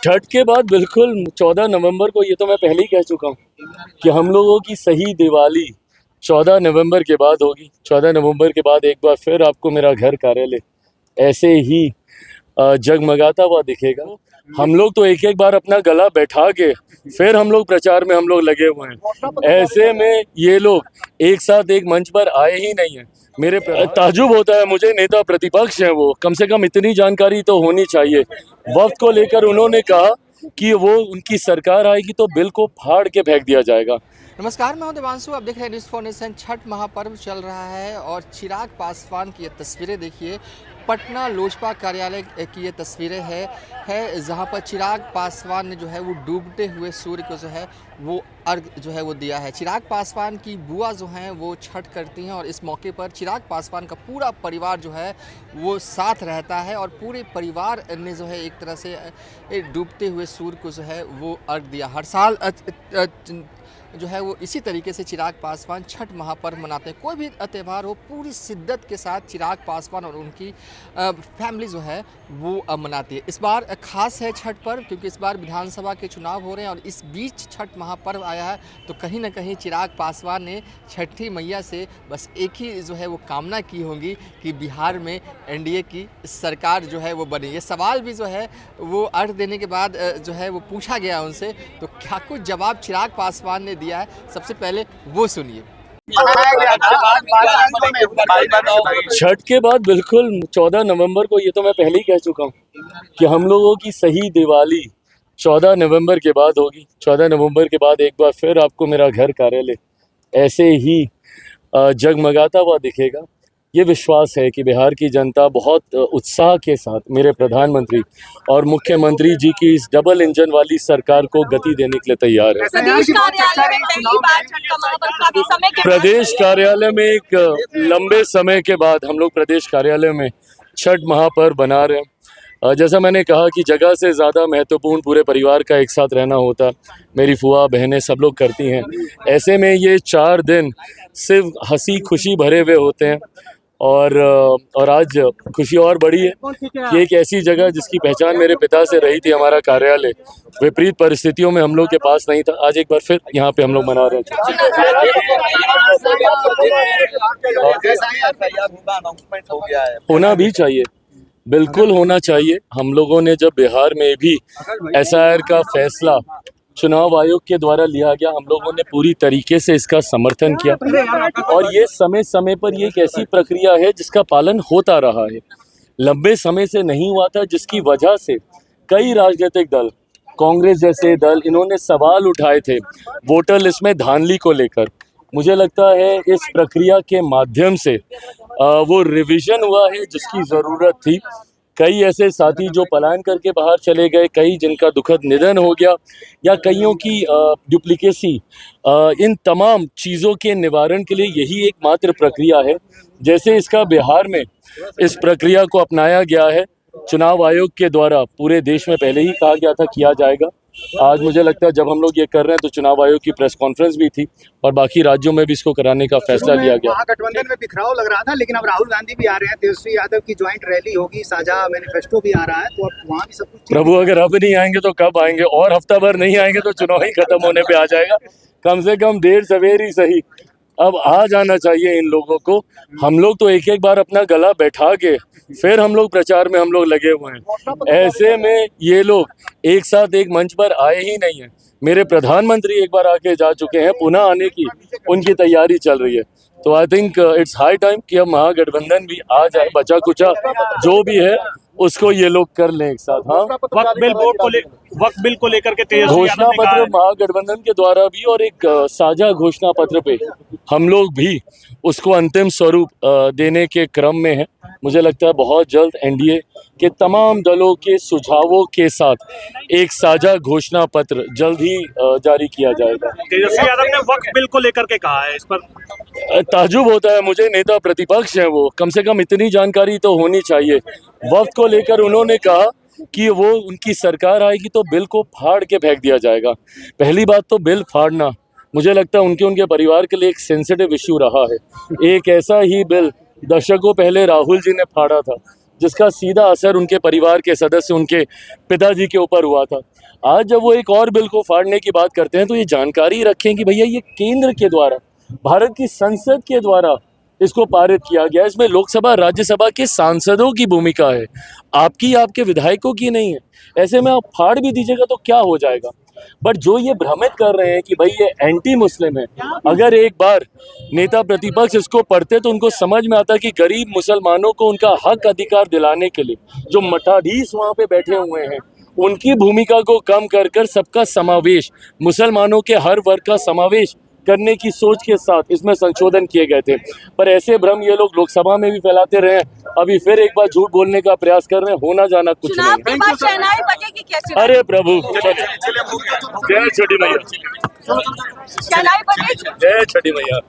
छठ के बाद बिल्कुल 14 नवंबर को, ये तो मैं पहले ही कह चुका हूँ कि हम लोगों की सही दिवाली 14 नवंबर के बाद होगी। 14 नवंबर के बाद एक बार फिर आपको मेरा घर कार्यालय ऐसे ही जगमगाता हुआ दिखेगा। हम लोग तो एक एक बार अपना गला बैठा के फिर हम लोग प्रचार में हम लोग लगे हुए हैं। ऐसे में ये लोग एक साथ एक मंच पर आए ही नहीं हैं। मेरे ताजुब होता है मुझे, नेता प्रतिपक्ष हैं वो, कम से कम इतनी जानकारी तो होनी चाहिए। वक्त को लेकर उन्होंने कहा कि वो उनकी सरकार आएगी तो बिल को फाड़ के फेंक दिया जाएगा। नमस्कार, मैं हूं देवांशु। आप देख रहे हैं न्यूज़ फॉर नेशन। छठ महापर्व चल रहा है और चिराग पासवान की ये तस्वीरें देखिए। पटना लोजपा कार्यालय की ये तस्वीरें है जहां पर चिराग पासवान ने जो है वो डूबते हुए सूर्य को जो है वो अर्घ जो है वो दिया है। चिराग पासवान की बुआ जो हैं वो छठ करती हैं और इस मौके पर चिराग पासवान का पूरा परिवार जो है वो साथ रहता है और पूरे परिवार ने जो है एक तरह से डूबते हुए सूर्य को जो है वो अर्घ दिया। हर साल जो है वो इसी तरीके से चिराग पासवान छठ महापर्व मनाते हैं। कोई भी त्यौहार हो, पूरी शिद्दत के साथ चिराग पासवान और उनकी फैमिली जो है वो मनाती है। इस बार खास है छठ पर्व क्योंकि इस बार विधानसभा के चुनाव हो रहे हैं और इस बीच छठ महापर्व आया है, तो कहीं ना कहीं चिराग पासवान ने छठी मैया से बस एक ही जो है वो कामना की होगी कि बिहार में एनडीए की सरकार जो है वो बने। ये सवाल भी जो है वो अर्घ देने के बाद जो है वो पूछा गया उनसे, तो क्या कुछ जवाब चिराग पासवान ने दिया है, सबसे पहले वो सुनिए। छठ के बाद बिल्कुल 14 नवंबर को, ये तो मैं पहले ही कह चुका हूँ कि हम लोगों की सही दिवाली 14 नवंबर के बाद होगी। 14 नवंबर के बाद एक बार फिर आपको मेरा घर कार्यालय ऐसे ही जगमगाता हुआ दिखेगा। ये विश्वास है कि बिहार की जनता बहुत उत्साह के साथ मेरे प्रधानमंत्री और मुख्यमंत्री जी की इस डबल इंजन वाली सरकार को गति देने के लिए तैयार है। प्रदेश कार्यालय में एक लंबे समय के बाद हम लोग प्रदेश कार्यालय में छठ महापर्व बना रहे हैं। जैसा मैंने कहा कि जगह से ज़्यादा महत्वपूर्ण पूरे परिवार का एक साथ रहना होता। मेरी फुआ बहनें सब लोग करती हैं। ऐसे में ये 4 दिन सिर्फ हंसी खुशी भरे हुए होते हैं और आज खुशी और बड़ी है कि एक ऐसी जगह जिसकी पहचान मेरे पिता से रही थी, हमारा कार्यालय विपरीत परिस्थितियों में हम लोग के पास नहीं था, आज एक बार फिर यहाँ पे हम लोग मना रहे थे। होना भी चाहिए, बिल्कुल होना चाहिए। हम लोगों ने जब बिहार में भी एसआईआर का फैसला चुनाव आयोग के द्वारा लिया गया, हम लोगों ने पूरी तरीके से इसका समर्थन किया और ये समय समय पर ये एक ऐसी प्रक्रिया है जिसका पालन होता रहा है। लंबे समय से नहीं हुआ था, जिसकी वजह से कई राजनीतिक दल, कांग्रेस जैसे दल, इन्होंने सवाल उठाए थे वोटर लिस्ट में धांधली को लेकर। मुझे लगता है इस प्रक्रिया के माध्यम से वो रिवीजन हुआ है जिसकी ज़रूरत थी। कई ऐसे साथी जो पलायन करके बाहर चले गए, कई जिनका दुखद निधन हो गया, या कईयों की डुप्लीकेसी, इन तमाम चीज़ों के निवारण के लिए यही एकमात्र प्रक्रिया है। जैसे इसका बिहार में इस प्रक्रिया को अपनाया गया है चुनाव आयोग के द्वारा, पूरे देश में पहले ही कहा गया था किया जाएगा। आज मुझे लगता है जब हम लोग ये कर रहे हैं तो चुनाव आयोग की प्रेस कॉन्फ्रेंस भी थी और बाकी राज्यों में भी इसको कराने का फैसला लिया गया। महागठबंधन में बिखराव लग रहा था, लेकिन अब राहुल गांधी भी आ रहे हैं, तेजस्वी यादव की ज्वाइंट रैली होगी, साझा मैनिफेस्टो भी आ रहा है, तो अब वहाँ भी सब कुछ। प्रभु, अगर अब नहीं आएंगे तो कब आएंगे? और हफ्ता भर नहीं आएंगे तो चुनाव ही खत्म होने पे आ जाएगा। कम से कम देर सवेर ही सही, अब आ जाना चाहिए इन लोगों को। हम लोग तो एक एक बार अपना गला बैठा के फिर हम लोग प्रचार में हम लोग लगे हुए हैं। ऐसे में ये लोग एक साथ एक मंच पर आए ही नहीं हैं। मेरे प्रधानमंत्री एक बार आके जा चुके हैं, पुनः आने की उनकी तैयारी चल रही है। तो I think it's high time कि अब महागठबंधन भी आ जाए। बचा कुचा जो भी है उसको ये लोग कर लें एक साथ। हाँ, वक्त बिल को लेकर के घोषणा पत्र महागठबंधन के द्वारा भी और एक साझा घोषणा पत्र पे हम लोग भी उसको अंतिम स्वरूप देने के क्रम में हैं। मुझे लगता है बहुत जल्द एनडीए के तमाम दलों के सुझावों के साथ एक साझा घोषणा पत्र जल्द ही जारी किया जाएगा। तेजस्वी यादव ने वक्त बिल को लेकर के कहा है, इस पर ताजुब होता है मुझे, नेता प्रतिपक्ष हैं वो, कम से कम इतनी जानकारी तो होनी चाहिए। वक्त को लेकर उन्होंने कहा कि वो उनकी सरकार आएगी तो बिल को फाड़ के फेंक दिया जाएगा। पहली बात तो बिल फाड़ना मुझे लगता है उनके परिवार के लिए एक सेंसिटिव इश्यू रहा है। एक ऐसा ही बिल दशकों पहले राहुल जी ने फाड़ा था, जिसका सीधा असर उनके परिवार के सदस्य, उनके पिताजी के ऊपर हुआ था। आज जब वो एक और बिल को फाड़ने की बात करते हैं तो ये जानकारी रखें कि भैया ये केंद्र के द्वारा, भारत की संसद के द्वारा इसको पारित किया गया। इसमें लोकसभा राज्यसभा के सांसदों की भूमिका है, आपकी, आपके विधायकों की नहीं है। ऐसे में आप फाड़ भी दीजिएगा तो क्या हो जाएगा। बट जो ये भ्रमित कर रहे हैं कि भाई ये एंटी मुस्लिम है, अगर एक बार नेता प्रतिपक्ष इसको पढ़ते तो उनको समझ में आता कि गरीब मुसलमानों को उनका हक अधिकार दिलाने के लिए जो मठाधीश वहाँ पे बैठे हुए हैं, उनकी भूमिका को कम कर कर सबका समावेश, मुसलमानों के हर वर्ग का समावेश करने की सोच के साथ इसमें संशोधन किए गए थे। पर ऐसे भ्रम ये लोग लोकसभा में भी फैलाते रहे, अभी फिर एक बार झूठ बोलने का प्रयास कर रहे हैं। होना जाना कुछ नहीं है। शहनाई बजेगी क्या? अरे प्रभु, जय छठी मैया, शहनाई बजेगी। जय छठी मैया।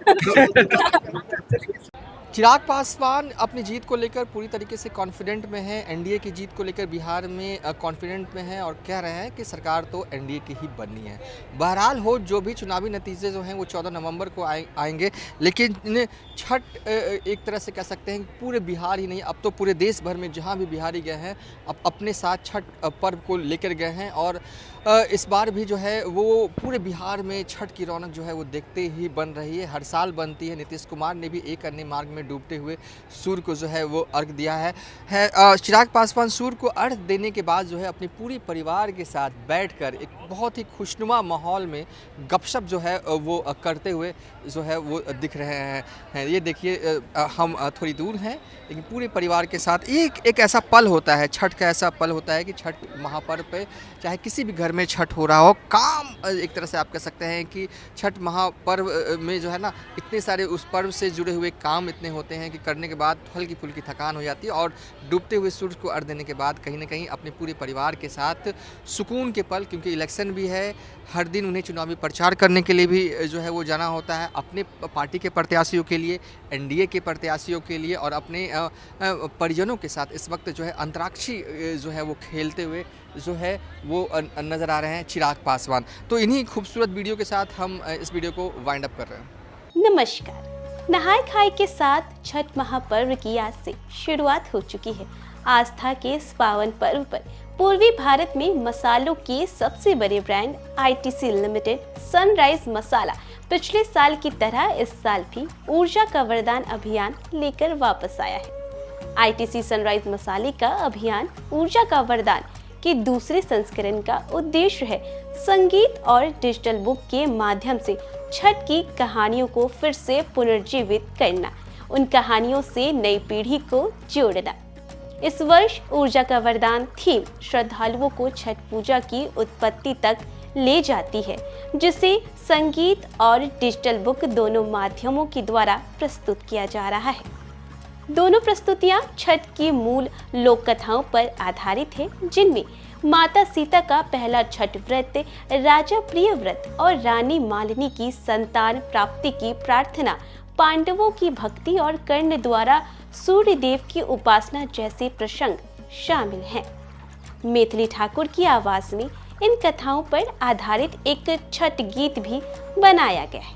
चिराग पासवान अपनी जीत को लेकर पूरी तरीके से कॉन्फिडेंट में है, एनडीए की जीत को लेकर बिहार में कॉन्फिडेंट में है और कह रहे हैं कि सरकार तो एनडीए की ही बननी है। बहरहाल हो जो भी चुनावी नतीजे जो हैं वो 14 नवंबर को आएंगे, लेकिन छठ एक तरह से कह सकते हैं कि पूरे बिहार ही नहीं, अब तो पूरे देश भर में जहाँ भी बिहारी गए हैं अब अपने साथ छठ पर्व को लेकर गए हैं। और इस बार भी जो है वो पूरे बिहार में छठ की रौनक जो है वो देखते ही बन रही है, हर साल बनती है। नीतीश कुमार ने भी एक अन्य मार्ग में डूबते हुए सूर्य को जो है वो अर्घ दिया है। चिराग पासवान सूर्य को अर्घ देने के बाद जो है अपने पूरे परिवार के साथ बैठकर एक बहुत ही खुशनुमा माहौल में गपशप जो है वो करते हुए जो है वो दिख रहे हैं। ये देखिए हम थोड़ी दूर हैं लेकिन पूरे परिवार के साथ एक ऐसा पल होता है, छठ का ऐसा पल होता है कि छठ महापर्व पे चाहे किसी भी घर में छठ हो रहा हो, काम एक तरह से आप कह सकते हैं कि छठ महापर्व में जो है ना इतने सारे उस पर्व से जुड़े हुए काम इतने होते हैं कि करने के बाद हल्की फुल्की थकान हो जाती है और डूबते हुए सूरज को अर्घ देने के बाद कहीं ना कहीं अपने पूरे परिवार के साथ सुकून के पल, क्योंकि इलेक्शन भी है, हर दिन उन्हें चुनावी प्रचार करने के लिए भी जो है वो जाना होता है, अपने पार्टी के प्रत्याशियों के लिए, एनडीए के प्रत्याशियों के लिए और अपने परिजनों के साथ इस वक्त जो है अंतराक्षी जो है वो खेलते हुए जो है वो नज़र आ रहे हैं चिराग पासवान। तो इन्हीं खूबसूरत वीडियो के साथ हम इस वीडियो को वाइंड अप कर रहे हैं। नमस्कार। नहाय खाए के साथ छठ महापर्व की आज से शुरुआत हो चुकी है। आस्था के इस पावन पर्व पर पूर्वी भारत में मसालों के सबसे बड़े ब्रांड आईटीसी लिमिटेड सनराइज मसाला पिछले साल की तरह इस साल भी ऊर्जा का वरदान अभियान लेकर वापस आया है। आईटीसी सनराइज मसाले का अभियान ऊर्जा का वरदान के दूसरे संस्करण का उद्देश्य है संगीत और डिजिटल बुक के माध्यम से छठ की कहानियों को फिर से पुनर्जीवित करना, उन कहानियों से नई पीढ़ी को जोड़ना। इस वर्ष ऊर्जा का वरदान थीम श्रद्धालुओं को छठ पूजा की उत्पत्ति तक ले जाती है, जिसे संगीत और डिजिटल बुक दोनों माध्यमों के द्वारा प्रस्तुत किया जा रहा है। दोनों प्रस्तुतियां छठ की मूल लोक कथाओं पर आधारित है, जिनमें माता सीता का पहला छठ व्रत, राजा प्रिय व्रत और रानी मालिनी की संतान प्राप्ति की प्रार्थना, पांडवों की भक्ति और कर्ण द्वारा सूर्य देव की उपासना जैसे प्रसंग शामिल हैं। मैथिली ठाकुर की आवाज में इन कथाओं पर आधारित एक छठ गीत भी बनाया गया है।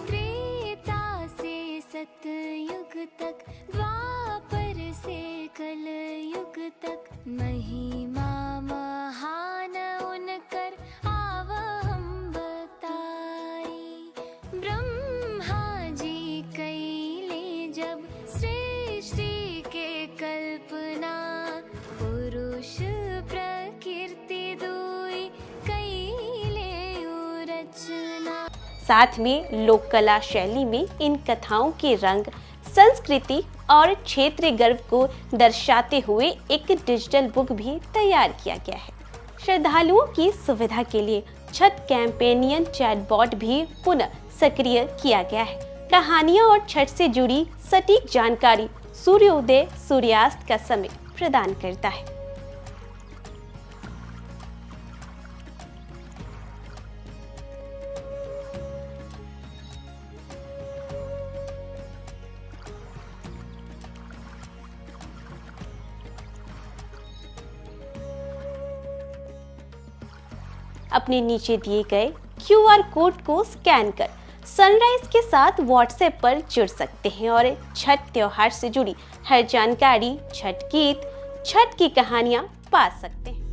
त्रेता से सतयुग तक, द्वापर से कल युग तक, महिमा महान उनकर आव हम बताई। ब्रह्मा जी कैले जब सृष्टि के कल्पना, पुरुष प्रकृति दुई कैले रचना। साथ में लोक कला शैली में इन कथाओं के रंग, संस्कृति और क्षेत्रीय गर्व को दर्शाते हुए एक डिजिटल बुक भी तैयार किया गया है। श्रद्धालुओं की सुविधा के लिए छठ कैंपेनियन चैटबॉट भी पुनः सक्रिय किया गया है। कहानियां और छठ से जुड़ी सटीक जानकारी सूर्योदय सूर्यास्त का समय प्रदान करता है। अपने नीचे दिए गए QR कोड को स्कैन कर सनराइज के साथ व्हाट्सएप पर जुड़ सकते हैं और छठ त्योहार से जुड़ी हर जानकारी, छठ गीत, छठ की कहानियां पा सकते हैं।